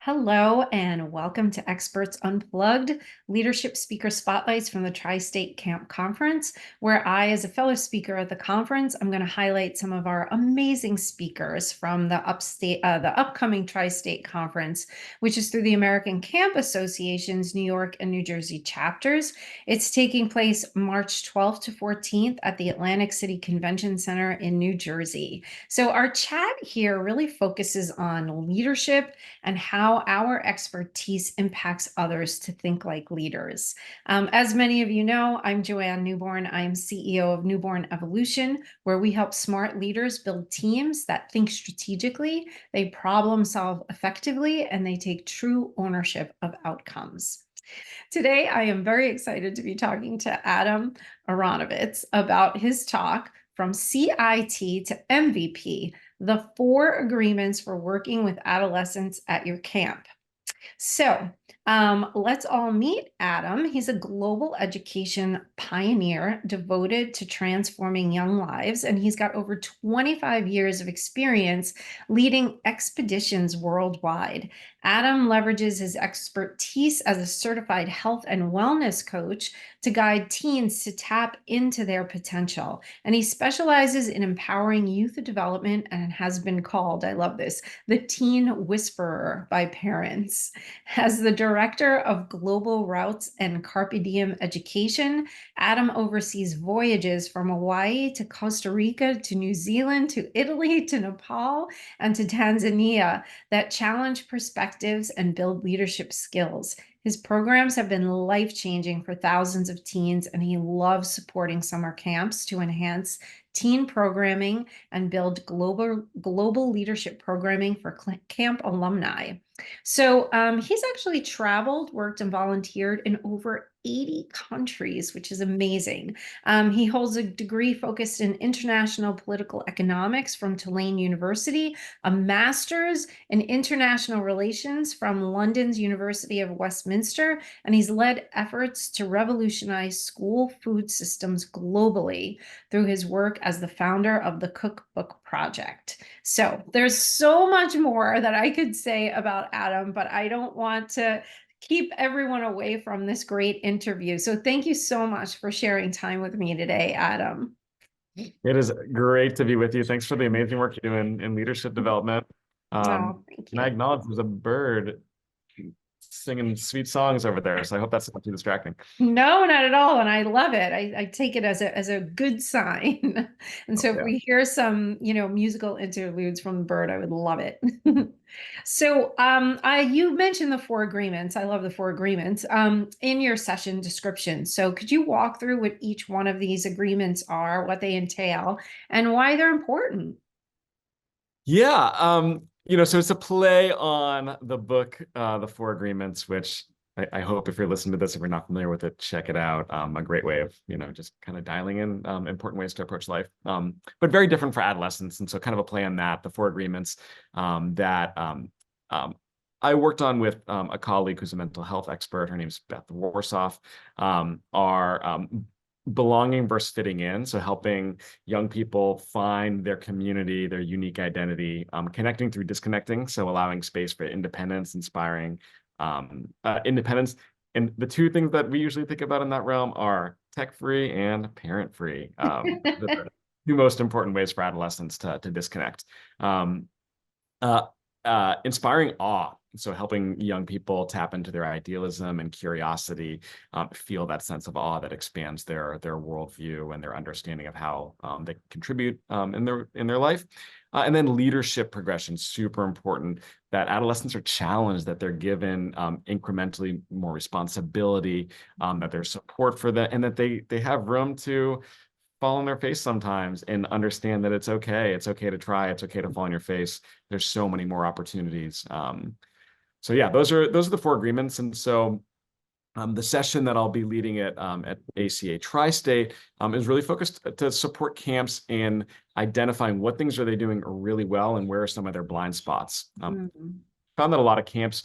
Hello and welcome to Experts Unplugged, leadership speaker spotlights from the Tri-State Camp Conference, where I, as a fellow speaker at the conference, I'm going to highlight some of our amazing speakers from the upcoming Tri-State Conference, which is through the American Camp Association's New York and New Jersey chapters. It's taking place March 12th to 14th at the Atlantic City Convention Center in New Jersey. So our chat here really focuses on leadership and how our expertise impacts others to think like leaders. As many of you know, I'm Joanne Newborn. I'm CEO of Newborn Evolution, where we help smart leaders build teams that think strategically, they problem solve effectively, and they take true ownership of outcomes. Today, I am very excited to be talking to Adam Aronovitz about his talk, From CIT to MVP, the 4 agreements for working with adolescents at your camp. So let's all meet Adam. He's a global education pioneer devoted to transforming young lives, and he's got over 25 years of experience leading expeditions worldwide. Adam leverages his expertise as a certified health and wellness coach to guide teens to tap into their potential. And he specializes in empowering youth development and has been called, I love this, the teen whisperer by parents. As the director of global routes and Carpe Diem education, Adam oversees voyages from Hawaii to Costa Rica to New Zealand to Italy to Nepal and to Tanzania that challenge perspectives and build leadership skills. His programs have been life-changing for thousands of teens, and he loves supporting summer camps to enhance teen programming and build global leadership programming for camp alumni. So he's actually traveled, worked, and volunteered in over 80 countries, which is amazing. He holds a degree focused in international political economics from Tulane University, a master's in international relations from London's University of Westminster, and he's led efforts to revolutionize school food systems globally through his work as the founder of the Cookbook Project. So there's so much more that I could say about Adam, but I don't want to keep everyone away from this great interview. So thank you so much for sharing time with me today, Adam. It is great to be with you. Thanks for the amazing work you do in leadership development. Oh, thank And I you. acknowledge there's a bird singing sweet songs over there, so I hope that's not too distracting. No, not at all. And I love it. I take it as a good sign. And Oh, so if yeah. we hear some, musical interludes from the bird, I would love it. So you mentioned the 4 agreements. I love the 4 agreements in your session description. So could you walk through what each one of these agreements are, what they entail, and why they're important? Yeah, so it's a play on the book, The Four Agreements, which I hope if you're listening to this, if you're not familiar with it, check it out. A great way of, just kind of dialing in important ways to approach life, but very different for adolescents. And so kind of a play on that, the 4 agreements that I worked on with a colleague who's a mental health expert. Her name's Beth Warsoff, are belonging versus fitting in. So helping young people find their community, their unique identity, connecting through disconnecting. So allowing space for independence, inspiring independence. And the 2 things that we usually think about in that realm are tech-free and parent-free. The 2 most important ways for adolescents to disconnect. Inspiring awe. So helping young people tap into their idealism and curiosity, feel that sense of awe that expands their worldview and their understanding of how they contribute in their life. And then leadership progression, super important, that adolescents are challenged, that they're given incrementally more responsibility, that there's support for that, and that they have room to fall on their face sometimes and understand that it's okay. It's okay to try. It's okay to fall on your face. There's so many more opportunities. So yeah, those are the 4 agreements. And so the session that I'll be leading at ACA Tri-State is really focused to support camps in identifying what things are they doing really well and where are some of their blind spots. Mhm. Found that a lot of camps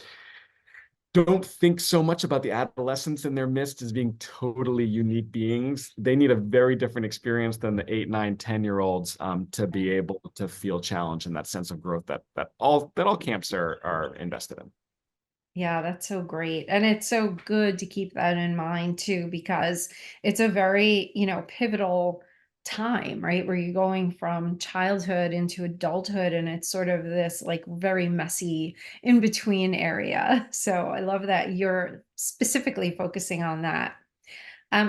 don't think so much about the adolescents in their midst as being totally unique beings. They need a very different experience than the 8, 9, 10-year-olds to be able to feel challenged and that sense of growth that all camps are invested in. Yeah, that's so great. And it's so good to keep that in mind too, because it's a very, pivotal time, right? Where you're going from childhood into adulthood, and it's sort of this like very messy in between area. So I love that you're specifically focusing on that.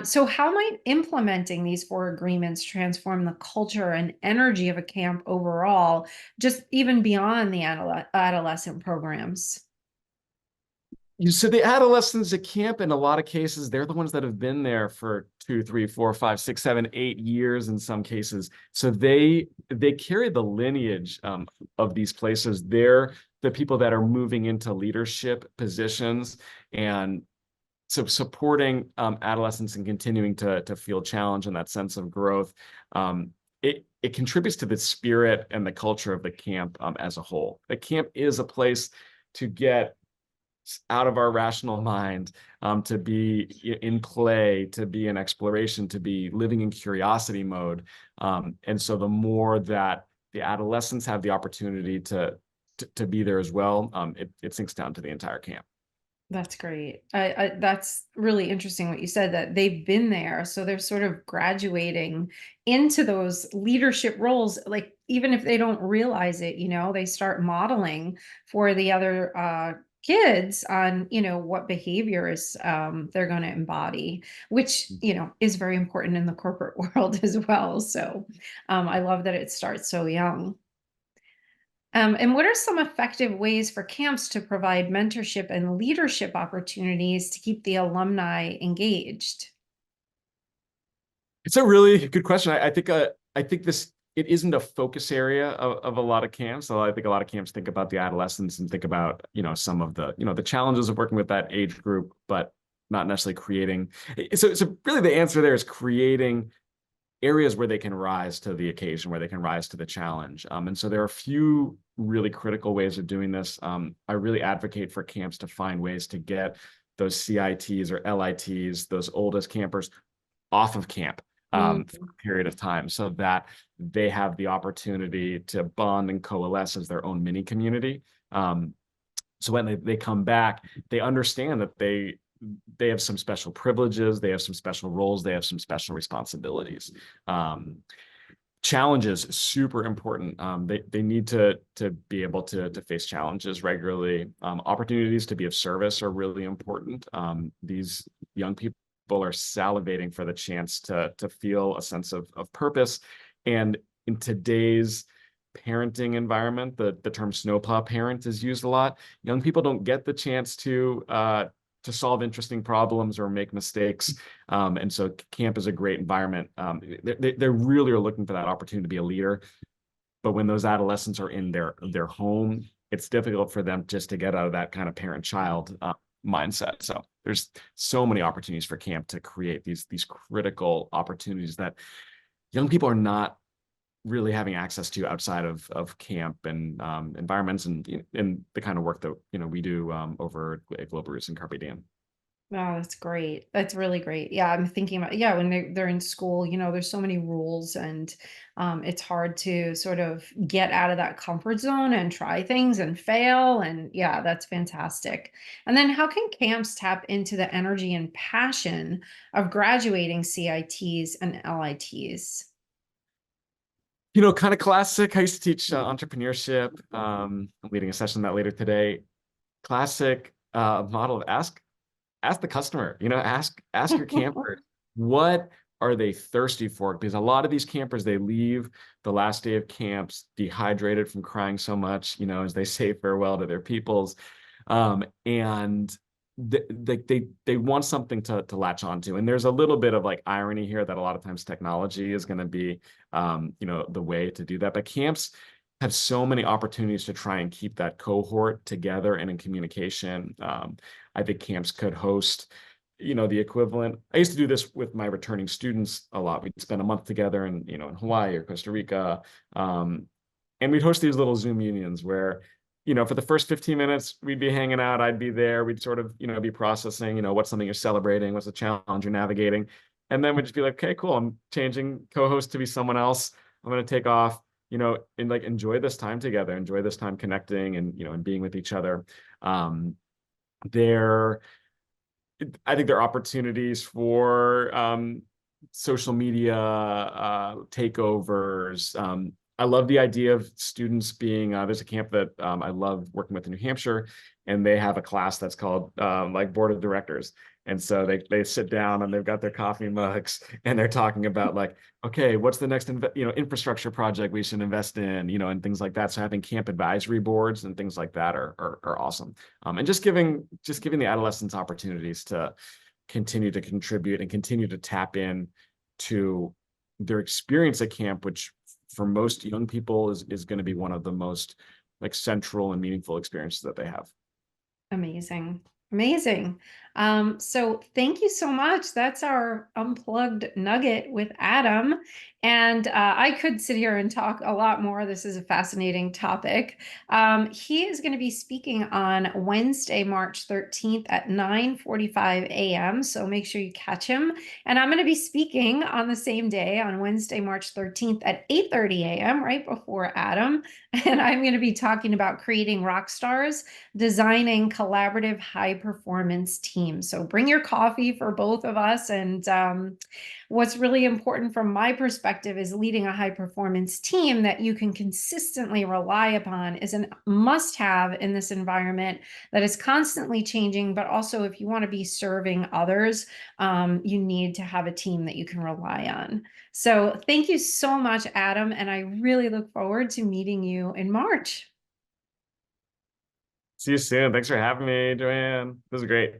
So how might implementing these four agreements transform the culture and energy of a camp overall, just even beyond the adolescent programs? You said the adolescents at camp, in a lot of cases, they're the ones that have been there for 2, 3, 4, 5, 6, 7, 8 years in some cases. So they carry the lineage of these places. They're the people that are moving into leadership positions, and so supporting adolescents and continuing to feel challenge and that sense of growth. It contributes to the spirit and the culture of the camp as a whole. The camp is a place to get out of our rational mind, to be in play, to be in exploration, to be living in curiosity mode. And so the more that the adolescents have the opportunity to be there as well, it sinks down to the entire camp. That's great. That's really interesting what you said, that they've been there, so they're sort of graduating into those leadership roles. Like even if they don't realize it, they start modeling for the other kids on what behaviors they're going to embody, which is very important in the corporate world as well. So I love that it starts so young. And what are some effective ways for camps to provide mentorship and leadership opportunities to keep the alumni engaged? It's a really good question. I think this it isn't a focus area of a lot of camps. So I think a lot of camps think about the adolescents and think about some of the the challenges of working with that age group, but not necessarily creating. So really the answer there is creating areas where they can rise to the occasion, where they can rise to the challenge. And so there are a few really critical ways of doing this. I really advocate for camps to find ways to get those CITs or LITs, those oldest campers, off of camp for a period of time, so that they have the opportunity to bond and coalesce as their own mini community. So when they come back, they understand that they have some special privileges, they have some special roles, they have some special responsibilities. Challenges super important. They need to be able to face challenges regularly. Opportunities to be of service are really important. These young people are salivating for the chance to feel a sense of purpose. And in today's parenting environment, the term snowplow parent is used a lot. Young people don't get the chance to solve interesting problems or make mistakes. And so camp is a great environment. They really are looking for that opportunity to be a leader. But when those adolescents are in their home, it's difficult for them just to get out of that kind of parent-child mindset. So there's so many opportunities for camp to create these critical opportunities that young people are not really having access to outside of camp and environments and the kind of work that we do over at Global Roots and Carpe Diem. Oh, that's great. That's really great. Yeah, I'm thinking about, yeah, when they're in school, there's so many rules, and it's hard to sort of get out of that comfort zone and try things and fail. And yeah, that's fantastic. And then how can camps tap into the energy and passion of graduating CITs and LITs? Kind of classic. I used to teach entrepreneurship. I'm leading a session on that later today. Classic model of ask the customer, ask your camper, what are they thirsty for? Because a lot of these campers, they leave the last day of camps dehydrated from crying so much, as they say farewell to their peoples. And they want something to latch onto. And there's a little bit of like irony here that a lot of times technology is going to be, the way to do that. But camps have so many opportunities to try and keep that cohort together and in communication. I think camps could host, the equivalent. I used to do this with my returning students a lot. We'd spend a month together in Hawaii or Costa Rica. And we'd host these little Zoom unions where, for the first 15 minutes, we'd be hanging out. I'd be there. We'd sort of, be processing, what's something you're celebrating, what's the challenge you're navigating. And then we'd just be like, okay, cool. I'm changing co-host to be someone else. I'm going to take off, and like enjoy this time together, enjoy this time connecting and, and being with each other. There, I think there are opportunities for social media takeovers. I love the idea of students being, there's a camp that I love working with in New Hampshire, and they have a class that's called like board of directors. And so they sit down and they've got their coffee mugs and they're talking about like, okay, what's the next infrastructure project we should invest in, and things like that. So having camp advisory boards and things like that are awesome. And just giving the adolescents opportunities to continue to contribute and continue to tap in to their experience at camp, which for most young people is going to be one of the most like central and meaningful experiences that they have. Amazing. Amazing. So thank you so much. That's our unplugged nugget with Adam. And I could sit here and talk a lot more. This is a fascinating topic. He is going to be speaking on Wednesday, March 13th at 9:45 a.m. So make sure you catch him. And I'm going to be speaking on the same day on Wednesday, March 13th at 8:30 a.m., right before Adam. And I'm going to be talking about creating rock stars, designing collaborative high performance teams. So bring your coffee for both of us. And what's really important from my perspective is leading a high performance team that you can consistently rely upon is a must have in this environment that is constantly changing. But also, if you want to be serving others, you need to have a team that you can rely on. So thank you so much, Adam. And I really look forward to meeting you in March. See you soon. Thanks for having me, Joanne. This is great.